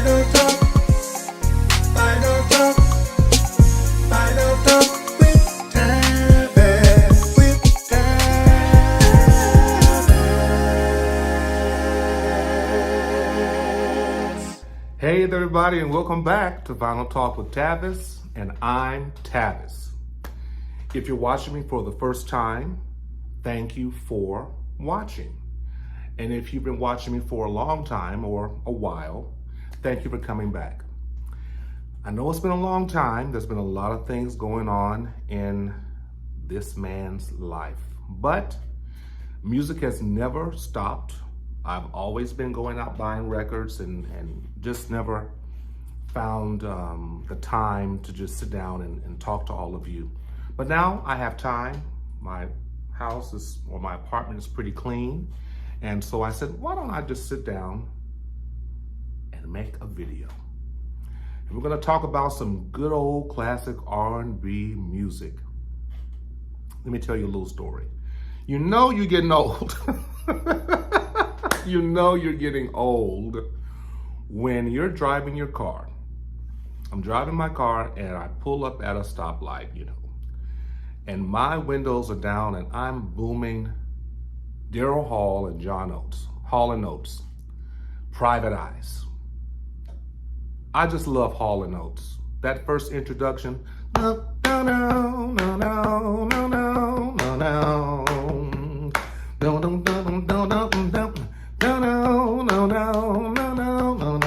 Hey there, everybody, and welcome back to Vinyl Talk with Tavis, and I'm Tavis. If you're watching me for the first time, thank you for watching. And if you've been watching me for a long time or a while, thank you for coming back. I know it's been a long time. There's been a lot of things going on in this man's life, but music has never stopped. I've always been going out buying records and just never found the time to just sit down and talk to all of you. But now I have time. My house is, or my apartment is pretty clean. And so I said, why don't I just sit down and make a video? And we're gonna talk about some good old classic R&B music. Let me tell you a little story. You know you're getting old. You know you're getting old when you're driving your car. I'm driving my car and I pull up at a stoplight, and my windows are down and I'm booming Daryl Hall and John Oates, Hall and Oates, Private Eyes. I just love Hall and Oates. That first introduction, no, no, no, no, no, no, no, no, no. No, no, no, no, no, no, no. No, no, no, no, no, no,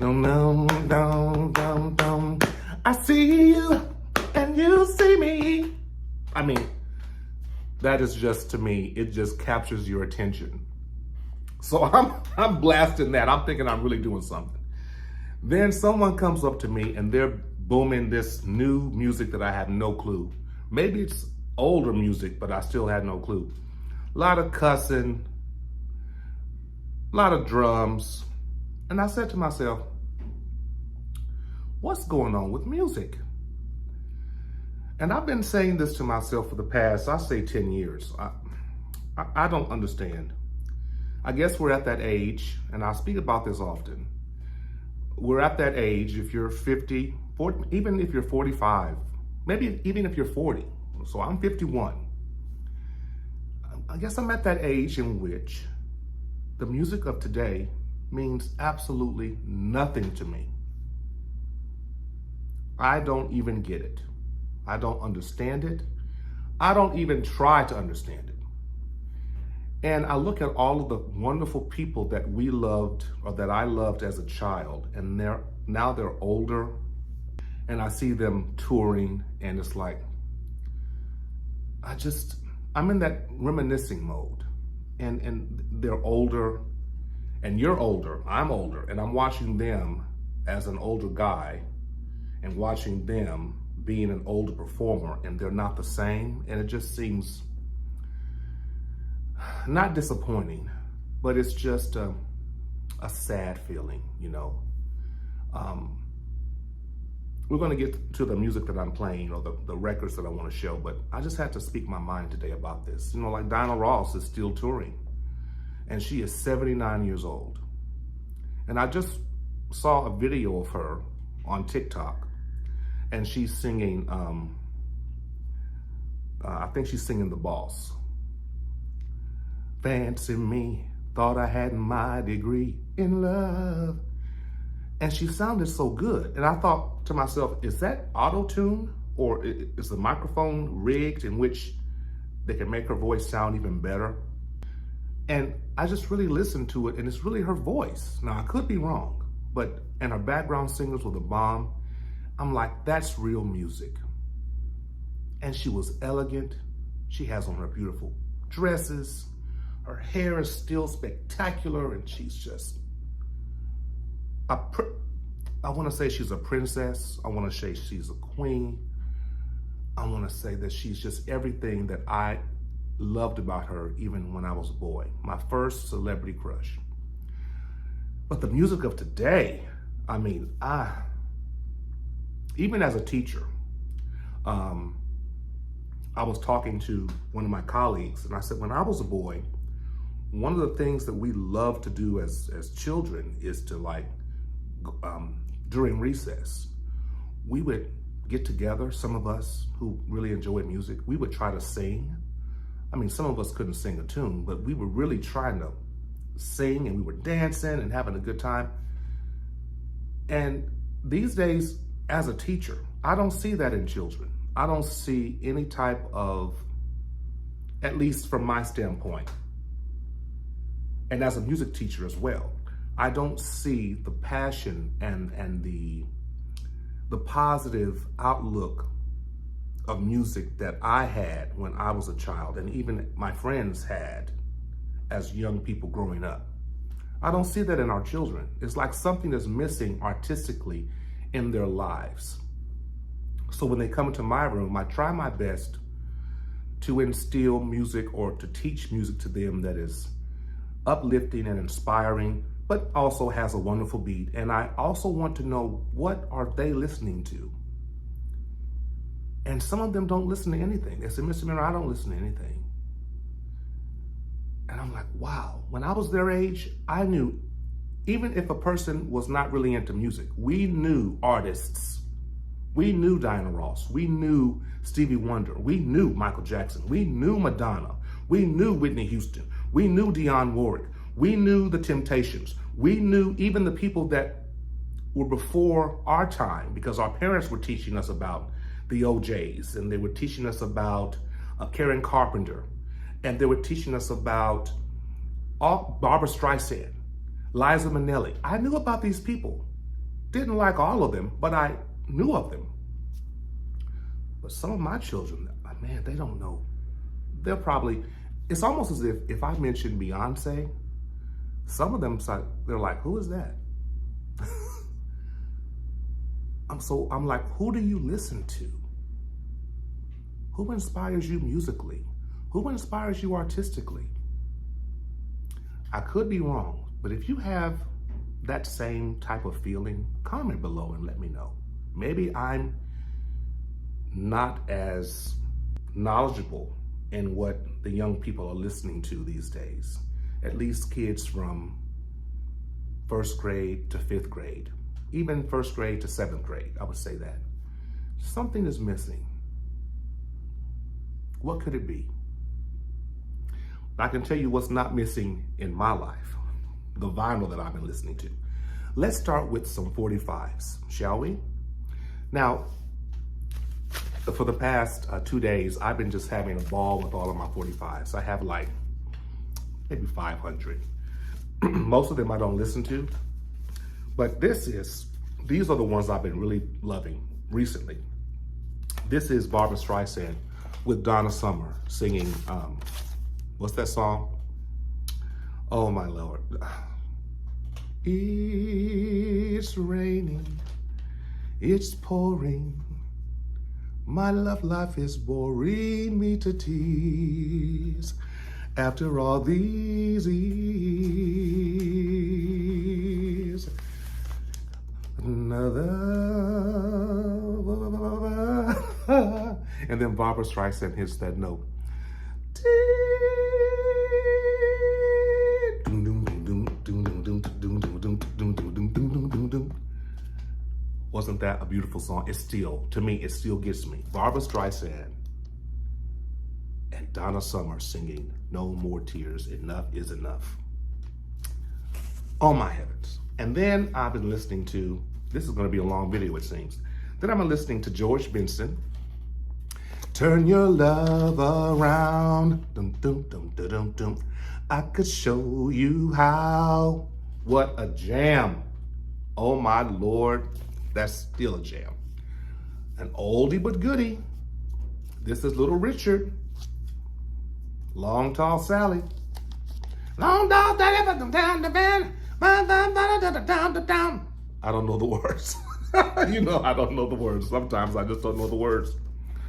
no, no, no, no. I see you and you see me. I mean, that is just, to me, it just captures your attention. So I'm blasting that. I'm thinking I'm really doing something. Then someone comes up to me and they're booming this new music that I have no clue. Maybe it's older music, but I still had no clue. A lot of cussing, a lot of drums. And I said to myself, what's going on with music? And I've been saying this to myself for the past, I say 10 years. I don't understand. I guess we're at that age, and I speak about this often. We're at that age, if you're 50, 40, even if you're 45, maybe even if you're 40. So I'm 51. I guess I'm at that age in which the music of today means absolutely nothing to me. I don't even get it. I don't understand it. I don't even try to understand it. And I look at all of the wonderful people that we loved, or that I loved as a child, and now they're older, and I see them touring, and it's like, I'm in that reminiscing mode. And they're older, and you're older, I'm older, and I'm watching them as an older guy and watching them being an older performer, and they're not the same. And it just seems not disappointing, but it's just a sad feeling, We're gonna get to the music that I'm playing, or the records that I wanna show, but I just had to speak my mind today about this. Like Diana Ross is still touring, and she is 79 years old. And I just saw a video of her on TikTok, and she's singing, I think she's singing The Boss. Fancy me, thought I had my degree in love. And she sounded so good. And I thought to myself, is that auto-tune, or is the microphone rigged in which they can make her voice sound even better? And I just really listened to it, and it's really her voice. Now, I could be wrong, and her background singers were the bomb. I'm like, that's real music. And she was elegant. She has on her beautiful dresses. Her hair is still spectacular, and she's just I want to say she's a princess. I want to say she's a queen. I want to say that she's just everything that I loved about her even when I was a boy. My first celebrity crush. But the music of today, I mean, even as a teacher, I was talking to one of my colleagues, and I said, when I was a boy, one of the things that we love to do as children is to during recess, we would get together, some of us who really enjoyed music, we would try to sing. I mean, some of us couldn't sing a tune, but we were really trying to sing, and we were dancing and having a good time. And these days, as a teacher, I don't see that in children. I don't see any type of, at least from my standpoint, and as a music teacher as well, I don't see the passion and the positive outlook of music that I had when I was a child, and even my friends had as young people growing up. I don't see that in our children. It's like something is missing artistically in their lives. So when they come into my room, I try my best to instill music or to teach music to them that is uplifting and inspiring, but also has a wonderful beat. And I also want to know, what are they listening to? And some of them don't listen to anything. They say, Mr. Miller, I don't listen to anything. And I'm like, wow. When I was their age, I knew, even if a person was not really into music, we knew artists. We knew Diana Ross. We knew Stevie Wonder. We knew Michael Jackson. We knew Madonna. We knew Whitney Houston. We knew Dionne Warwick. We knew the Temptations. We knew even the people that were before our time, because our parents were teaching us about the OJs, and they were teaching us about Karen Carpenter, and they were teaching us about Barbra Streisand, Liza Minnelli. I knew about these people. Didn't like all of them, but I knew of them. But some of my children, man, they don't know. They're probably, it's almost as if I mentioned Beyonce, some of them, they're like, who is that? I'm like, who do you listen to? Who inspires you musically? Who inspires you artistically? I could be wrong, but if you have that same type of feeling, comment below and let me know. Maybe I'm not as knowledgeable in what the young people are listening to these days, at least kids from 1st grade to 5th grade, even 1st grade to 7th grade, I would say that. Something is missing. What could it be? I can tell you what's not missing in my life, the vinyl that I've been listening to. Let's start with some 45s, shall we? Now, for the past 2 days, I've been just having a ball with all of my 45s. I have like maybe 500. Most of them I don't listen to, but these are the ones I've been really loving recently. This is Barbra Streisand with Donna Summer singing, what's that song? Oh my Lord. It's raining, it's pouring, my love life is boring me to tears. After all these years, another, and then Barbra Streisand hits that note. Wasn't that a beautiful song? It still, to me, it still gets me. Barbra Streisand and Donna Summer singing No More Tears, Enough is Enough. Oh my heavens. And then I've been listening to, this is gonna be a long video it seems. Then I've been listening to George Benson. Turn your love around. Dum, dum, dum, dum, dum, dum. I could show you how. What a jam. Oh my Lord. That's still a jam. An oldie but goodie. This is Little Richard. Long Tall Sally. Long tall Sally, but down the band. I don't know the words. You know I don't know the words. Sometimes I just don't know the words.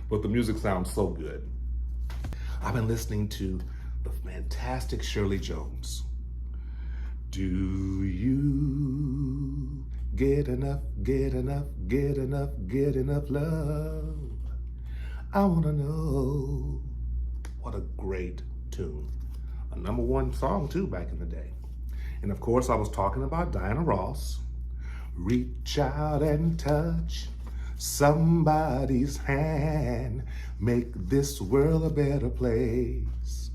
But the music sounds so good. I've been listening to the fantastic Shirley Jones. Do you get enough, get enough, get enough, get enough love? I wanna know. What a great tune. a #1 song too back in the day. And of course, I was talking about Diana Ross. Reach out and touch somebody's hand. Make this world a better place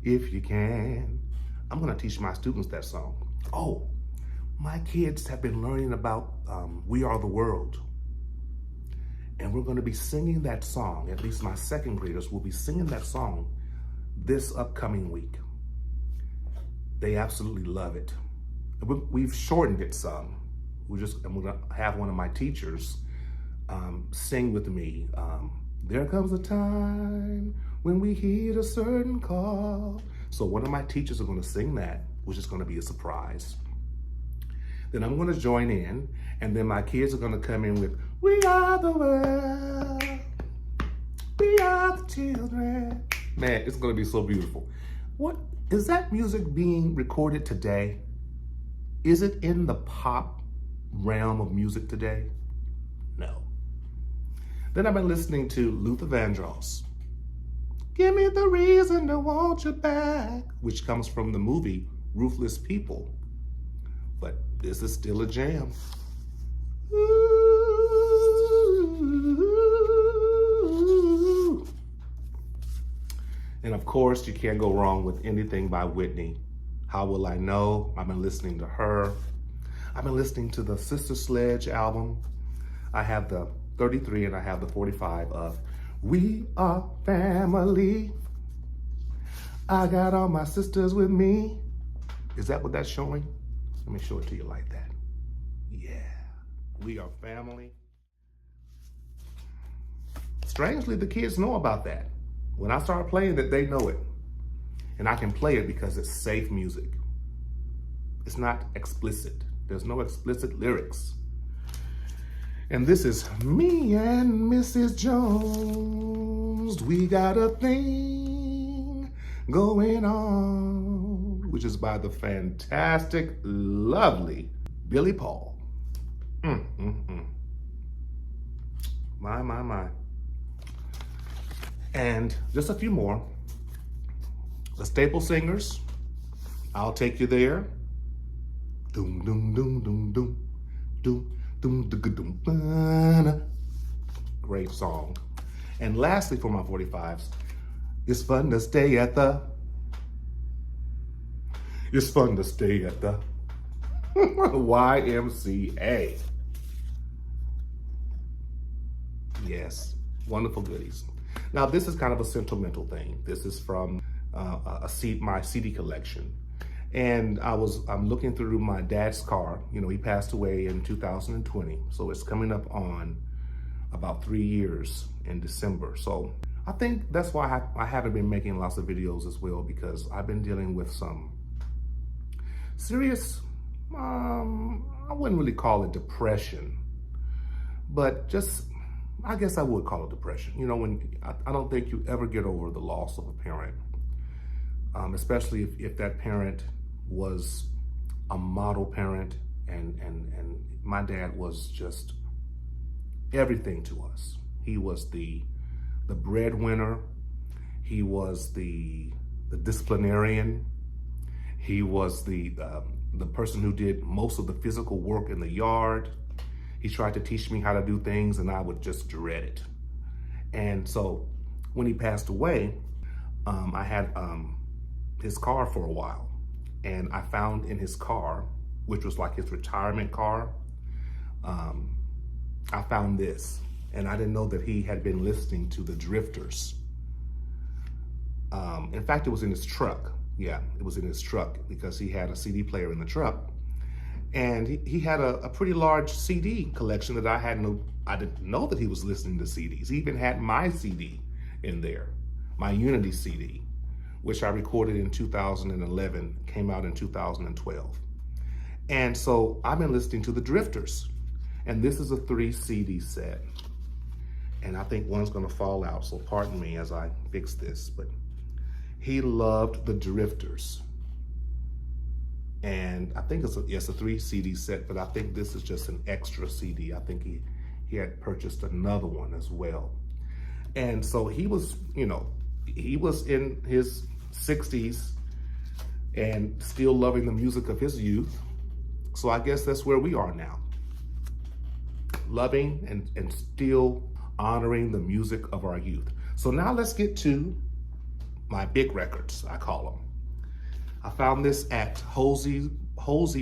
if you can. I'm gonna teach my students that song. Oh, my kids have been learning about We Are the World. And we're gonna be singing that song, at least my second graders will be singing that song this upcoming week. They absolutely love it. We've shortened it some. I'm gonna have one of my teachers sing with me. There comes a time when we heed a certain call. So one of my teachers are gonna sing that, which is gonna be a surprise. Then I'm gonna join in, and then my kids are gonna come in with, we are the world, we are the children. Man, it's gonna be so beautiful. What, is that music being recorded today? Is it in the pop realm of music today? No. Then I've been listening to Luther Vandross. Give me the reason to want you back, which comes from the movie Ruthless People. But this is still a jam. Ooh. And of course, you can't go wrong with anything by Whitney. How Will I Know? I've been listening to her. I've been listening to the Sister Sledge album. I have the 33 and I have the 45 of We Are Family. I got all my sisters with me. Is that what that's showing? Let me show it to you like that. Yeah, We Are Family. Strangely, the kids know about that. When I start playing it, they know it. And I can play it because it's safe music. It's not explicit. There's no explicit lyrics. And this is Me and Mrs. Jones. We got a thing going on, which is by the fantastic, lovely Billy Paul. My. And just a few more. The Staple Singers, I'll Take You There. Doom, doom, doom, doom, doom, doom, doom, doom, doom, doom. Great song. And lastly, for my 45s, it's fun to stay at the YMCA. Yes, wonderful goodies. Now, this is kind of a sentimental thing. This is from my CD collection. And I'm looking through my dad's car. You know, he passed away in 2020. So it's coming up on about 3 years in December. So I think that's why I haven't been making lots of videos as well, because I've been dealing with some serious, I wouldn't really call it depression, but just, I guess I would call it depression. You know, when I don't think you ever get over the loss of a parent, especially if that parent was a model parent, and my dad was just everything to us. He was the breadwinner. He was the disciplinarian. He was the person who did most of the physical work in the yard. He tried to teach me how to do things, and I would just dread it. And so when he passed away, I had his car for a while. And I found in his car, which was like his retirement car, I found this. And I didn't know that he had been listening to the Drifters. In fact, it was in his truck. Yeah, it was in his truck because he had a CD player in the truck. And he had a pretty large CD collection that I didn't know that he was listening to CDs. He even had my CD in there, my Unity CD, which I recorded in 2011, came out in 2012. And so I've been listening to the Drifters. And this is a 3 CD set. And I think one's gonna fall out, so pardon me as I fix this, but he loved the Drifters. And I think it's a 3 CD set, but I think this is just an extra CD. I think he had purchased another one as well. And so he was, you know, he was in his 60s, and still loving the music of his youth. So I guess that's where we are now. Loving and still honoring the music of our youth. So now let's get to my big records, I call them. I found this at Halsey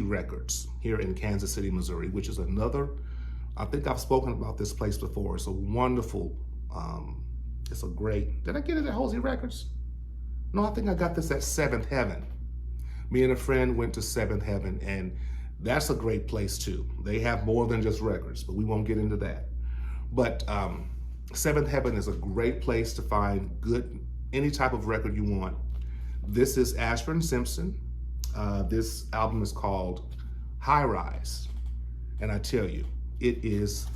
Records here in Kansas City, Missouri, which is another, I think I've spoken about this place before. It's a wonderful, it's a great, did I get it at Halsey Records? No, I think I got this at Seventh Heaven. Me and a friend went to Seventh Heaven, and that's a great place too. They have more than just records, but we won't get into that. But Seventh Heaven is a great place to find good, any type of record you want. This is Ashford & Simpson. This album is called High Rise. And I tell you, it is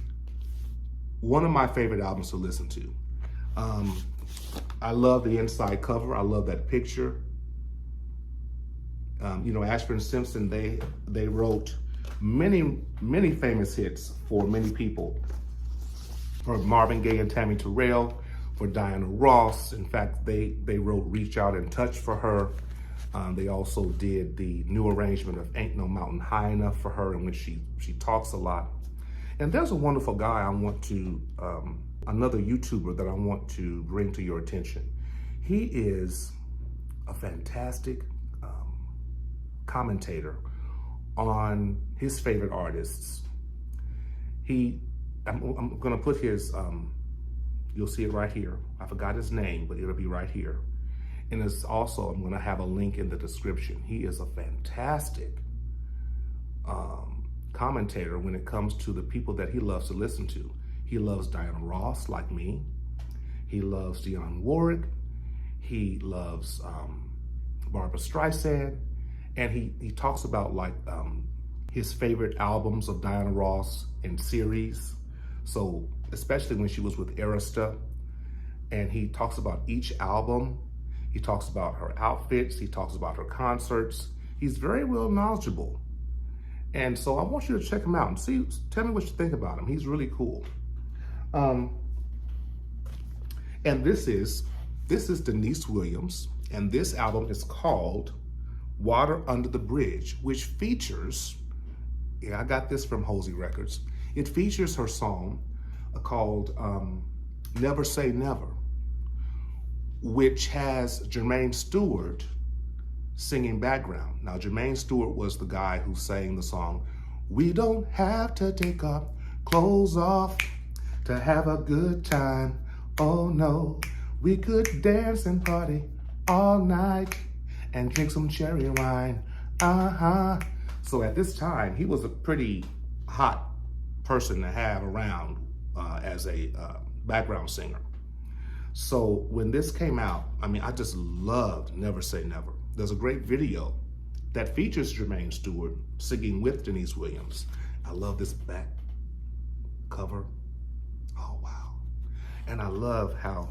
one of my favorite albums to listen to. I love the inside cover. I love that picture. You know, Ashford & Simpson, they wrote many famous hits for many people. For Marvin Gaye and Tammy Terrell, for Diana Ross. In fact, they wrote Reach Out and Touch for her. They also did the new arrangement of Ain't No Mountain High Enough for her, in which she talks a lot. And there's a wonderful guy I want to, another YouTuber that I want to bring to your attention. He is a fantastic commentator on his favorite artists. I'm gonna put his, you'll see it right here. I forgot his name, but it'll be right here. And it's also, I'm gonna have a link in the description. He is a fantastic commentator when it comes to the people that he loves to listen to. He loves Diana Ross, like me. He loves Dionne Warwick. He loves Barbra Streisand. And he talks about like his favorite albums of Diana Ross and series. So especially when she was with Arista, and he talks about each album. He talks about her outfits. He talks about her concerts. He's very well knowledgeable. And so I want you to check him out and tell me what you think about him. He's really cool. And this is Deniece Williams, and this album is called Water Under the Bridge, which features, yeah, I got this from Halsey Records. It features her song called Never Say Never, which has Jermaine Stewart singing background. Now, Jermaine Stewart was the guy who sang the song, "We don't have to take our clothes off to have a good time. Oh no, we could dance and party all night and drink some cherry wine, So at this time, he was a pretty hot person to have around as a background singer. So when this came out, I mean, I just loved Never Say Never. There's a great video that features Jermaine Stewart singing with Deniece Williams. I love this back cover. Oh, wow. And I love how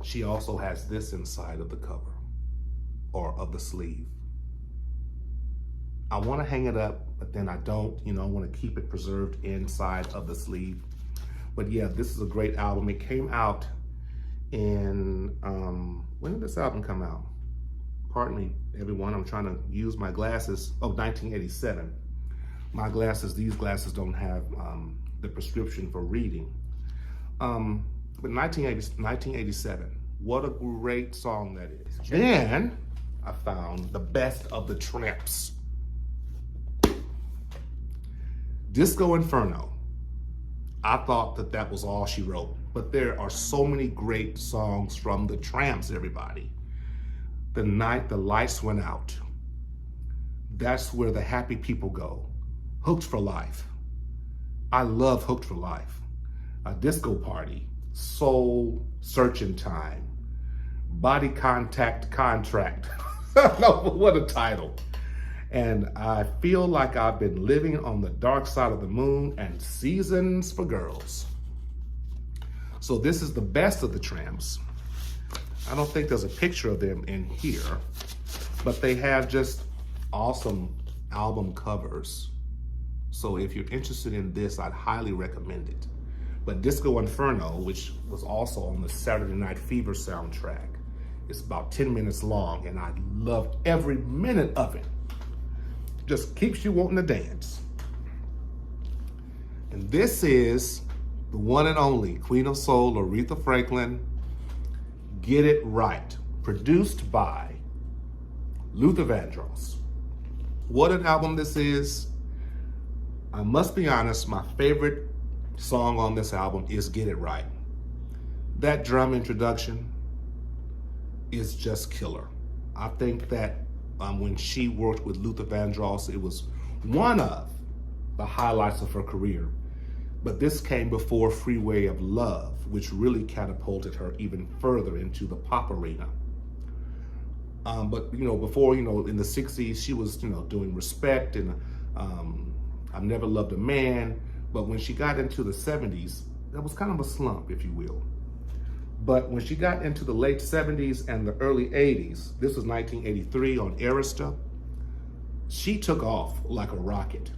she also has this inside of the cover, or of the sleeve. I want to hang it up, but then I don't, I want to keep it preserved inside of the sleeve. But yeah, this is a great album. It came out in, when did this album come out? Pardon me, everyone, I'm trying to use my glasses. Oh, 1987. My glasses, these glasses don't have the prescription for reading. But 1987, what a great song that is. Then I found the best of the Tramps. Disco Inferno. I thought that was all she wrote, but there are so many great songs from the Tramps, everybody. The Night the Lights Went Out. That's Where the Happy People Go. Hooked for Life. I love Hooked for Life. A Disco Party. Soul Searching Time. Body Contact Contract. No, what a title. And I Feel Like I've Been Living on the Dark Side of the Moon, and Seasons for Girls. So this is the best of the Tramps. I don't think there's a picture of them in here, but they have just awesome album covers. So if you're interested in this, I'd highly recommend it. But Disco Inferno, which was also on the Saturday Night Fever soundtrack, It's about 10 minutes long, and I love every minute of it. Just keeps you wanting to dance. And this is the one and only Queen of Soul, Aretha Franklin, Get It Right, produced by Luther Vandross. What an album this is. I must be honest, my favorite song on this album is Get It Right. That drum introduction is just killer. I think that when she worked with Luther Vandross, it was one of the highlights of her career. But this came before Freeway of Love, which really catapulted her even further into the pop arena. But before, in the 60s, she was, doing Respect and I've Never Loved a Man. But when she got into the 70s, that was kind of a slump, if you will. But when she got into the late 70s and the early 80s, this was 1983 on Arista, she took off like a rocket.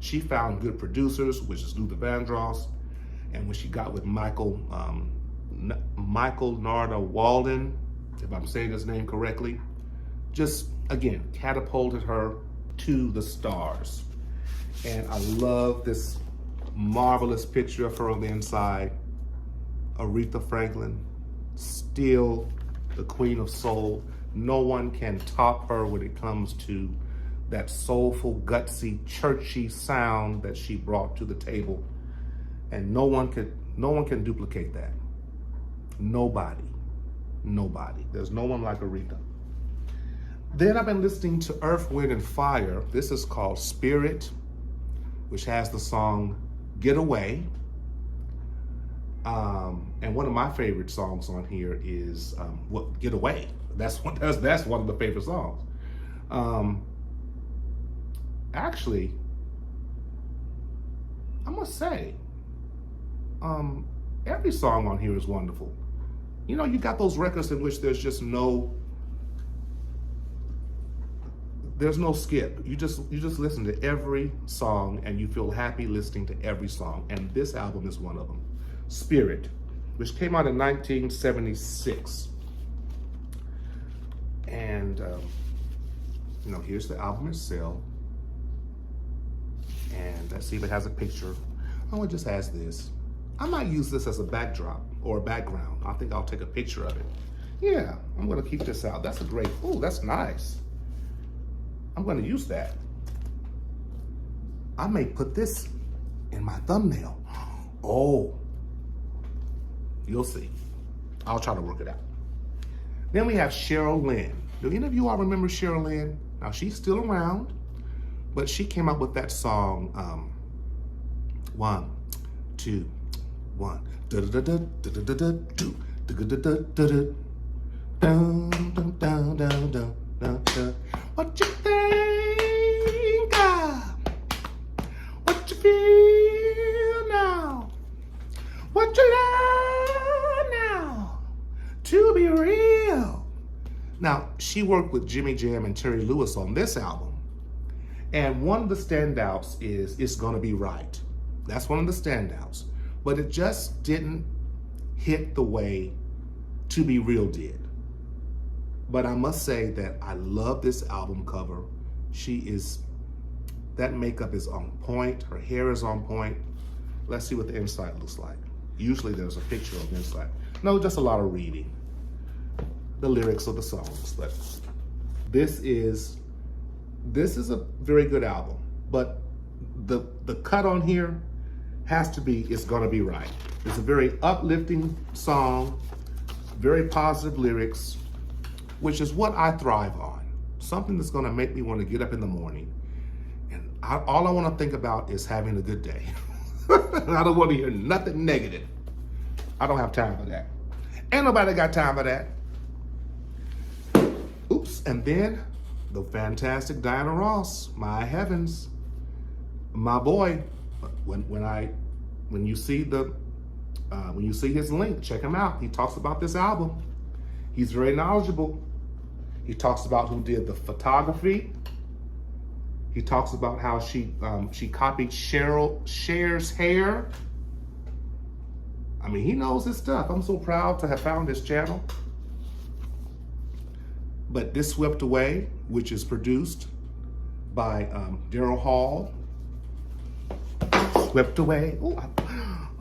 She found good producers, which is Luther Vandross, and when she got with Michael Narda Walden, if I'm saying his name correctly, just, again, catapulted her to the stars. And I love this marvelous picture of her on the inside. Aretha Franklin, still the Queen of Soul. No one can top her when it comes to that soulful, gutsy, churchy sound that she brought to the table. And no one can duplicate that. Nobody. There's no one like Aretha. Then I've been listening to Earth, Wind, and Fire. This is called Spirit, which has the song Get Away. And one of my favorite songs on here is Get Away. That's one of the favorite songs. Actually, I must say, every song on here is wonderful. You got those records in which there's no skip. You just listen to every song and you feel happy listening to every song. And this album is one of them. Spirit, which came out in 1976. And, here's the album itself. And let's see if it has a picture. I want to just ask this. I might use this as a backdrop or a background. I think I'll take a picture of it. Yeah, I'm going to keep this out. That's that's nice. I'm going to use that. I may put this in my thumbnail. Oh, you'll see. I'll try to work it out. Then we have Cheryl Lynn. Do any of you all remember Cheryl Lynn? Now, she's still around, but she came up with that song, 1, 2, 1. What you think of? What you feel now? What you love now? To be real. Now, she worked with Jimmy Jam and Terry Lewis on this album. And one of the standouts is It's Gonna Be Right. That's one of the standouts. But it just didn't hit the way To Be Real did. But I must say that I love this album cover. That makeup is on point. Her hair is on point. Let's see what the inside looks like. Usually there's a picture on the inside. No, just a lot of reading. The lyrics of the songs. But this is a very good album. But the cut on here has to be It's Gonna Be Right. It's a very uplifting song, very positive lyrics, which is what I thrive on. Something that's gonna make me wanna get up in the morning. And all I wanna think about is having a good day. I don't wanna hear nothing negative. I don't have time for that. Ain't nobody got time for that. Oops, and then the fantastic Diana Ross, my heavens. My boy, when you see his link, check him out. He talks about this album. He's very knowledgeable. He talks about who did the photography. He talks about how she copied Cher's hair. I mean, he knows his stuff. I'm so proud to have found this channel. But this Swept Away, which is produced by Daryl Hall. Swept Away.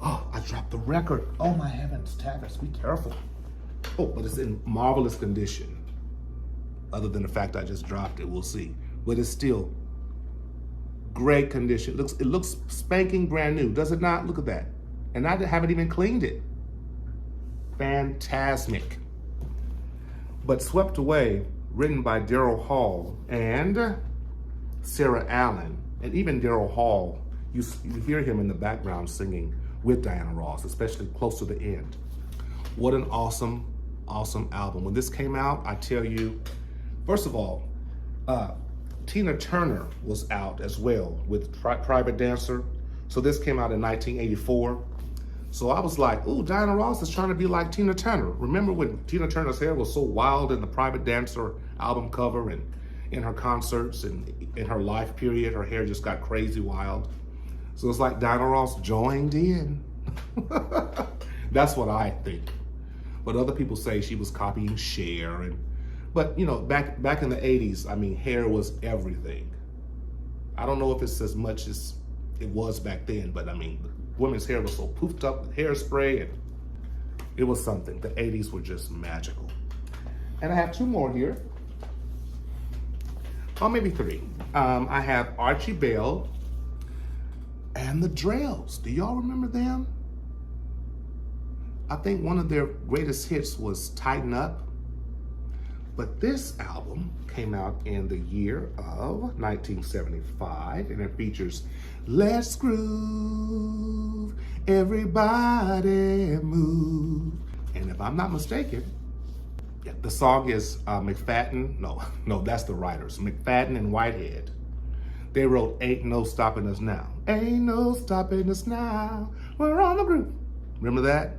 I dropped the record. Oh my heavens, Tavis, be careful. Oh, but it's in marvelous condition. Other than the fact I just dropped it, we'll see. But it's still great condition. It looks spanking brand new, does it not? Look at that. And I haven't even cleaned it. Fantastic. But Swept Away, written by Daryl Hall and Sarah Allen, and even Daryl Hall, you hear him in the background singing with Diana Ross, especially close to the end. What an awesome, awesome album. When this came out, I tell you, first of all, Tina Turner was out as well with Private Dancer. So this came out in 1984. So I was like, ooh, Diana Ross is trying to be like Tina Turner. Remember when Tina Turner's hair was so wild in the Private Dancer album cover and in her concerts and in her life period, her hair just got crazy wild. So it's like Diana Ross joined in. That's what I think. But other people say she was copying Cher. But you know, back in the 80s, I mean, hair was everything. I don't know if it's as much as it was back then, but I mean, women's hair was so poofed up with hairspray, and it was something. The 80s were just magical. And I have two more here. Oh, maybe three. I have Archie Bell and the Drells. Do y'all remember them? I think one of their greatest hits was Tighten Up. But this album came out in the year of 1975, and it features Let's Groove, Everybody Move. And if I'm not mistaken, the song is McFadden. No, that's the writers. McFadden and Whitehead. They wrote Ain't No Stopping Us Now. Ain't no stopping us now. We're on the groove. Remember that?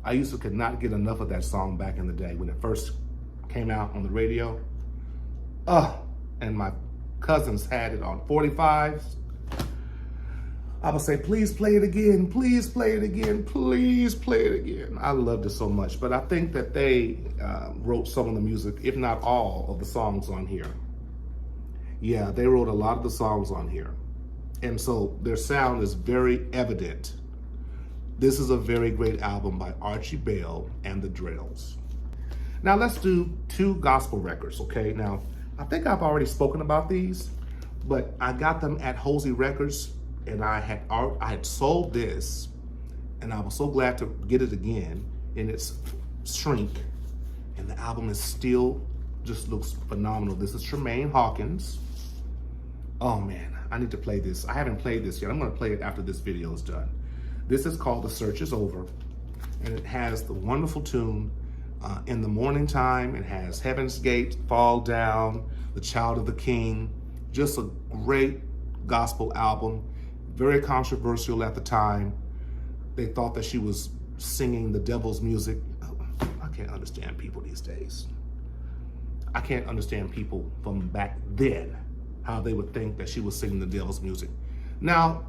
I could not get enough of that song back in the day when it first came out on the radio. And my cousins had it on 45s. I would say, please play it again, please play it again, please play it again. I loved it so much, but I think that they wrote some of the music, if not all of the songs on here. Yeah, they wrote a lot of the songs on here. And so their sound is very evident. This is a very great album by Archie Bell and the Drells. Now let's do two gospel records, okay? Now, I think I've already spoken about these, but I got them at Hosey Records, and I had sold this, and I was so glad to get it again in its shrink, and the album is still just looks phenomenal. This is Tremaine Hawkins. Oh man, I need to play this. I haven't played this yet. I'm gonna play it after this video is done. This is called The Search Is Over, and it has the wonderful tune, In the Morning Time. It has Heaven's Gate, Fall Down, The Child of the King. Just a great gospel album, very controversial at the time. They thought that she was singing the devil's music. I can't understand people these days. I can't understand people from back then, how they would think that she was singing the devil's music. Now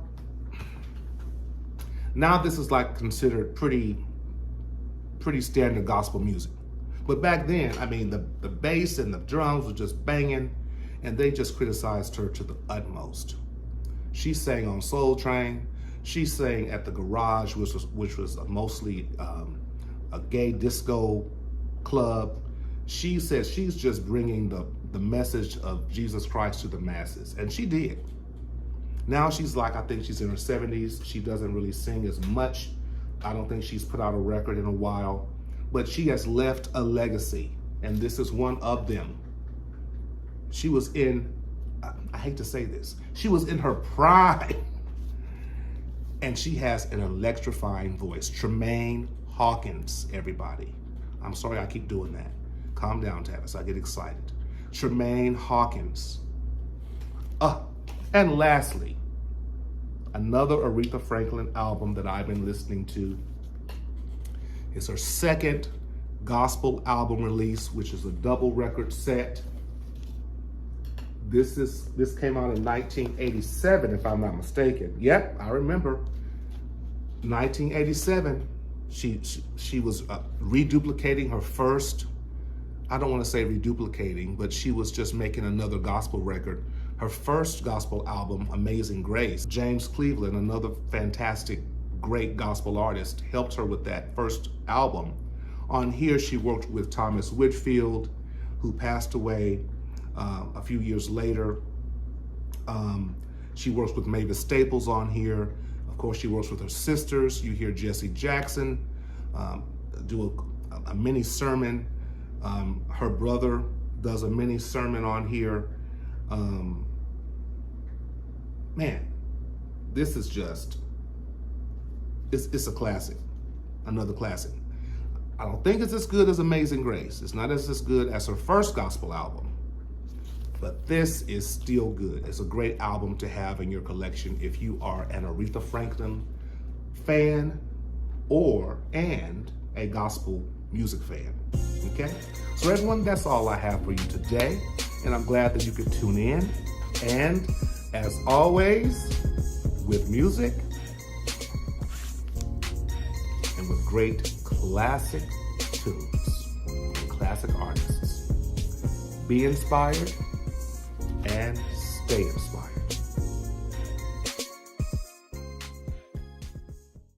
this is like considered pretty standard gospel music. But back then, I mean, the bass and the drums were just banging, and they just criticized her to the utmost. She sang on Soul Train. She sang at the Garage, which was mostly a gay disco club. She says she's just bringing the message of Jesus Christ to the masses, and she did. Now she's like, I think she's in her 70s. She doesn't really sing as much. I don't think she's put out a record in a while, but she has left a legacy, and this is one of them. She was in, I hate to say this, she was in her prime, and she has an electrifying voice. Tremaine Hawkins, everybody. I'm sorry I keep doing that. Calm down, Tavis, I get excited. Tremaine Hawkins. And lastly, another Aretha Franklin album that I've been listening to. It's her second gospel album release, which is a double record set. This came out in 1987, if I'm not mistaken. Yep, I remember. 1987, she was reduplicating her first I don't want to say reduplicating, but she was just making another gospel record. Her first gospel album, Amazing Grace, James Cleveland, another fantastic, great gospel artist, helped her with that first album. On here, she worked with Thomas Whitfield, who passed away a few years later. She works with Mavis Staples on here. Of course, she works with her sisters. You hear Jesse Jackson do a mini sermon. Her brother does a mini sermon on here. Man, this is just, it's a classic, another classic. I don't think it's as good as Amazing Grace. It's not as good as her first gospel album, but this is still good. It's a great album to have in your collection if you are an Aretha Franklin fan and a gospel music fan, okay? So everyone, that's all I have for you today, and I'm glad that you could tune in. And as always, with music and with great classic tunes, classic artists, be inspired and stay inspired.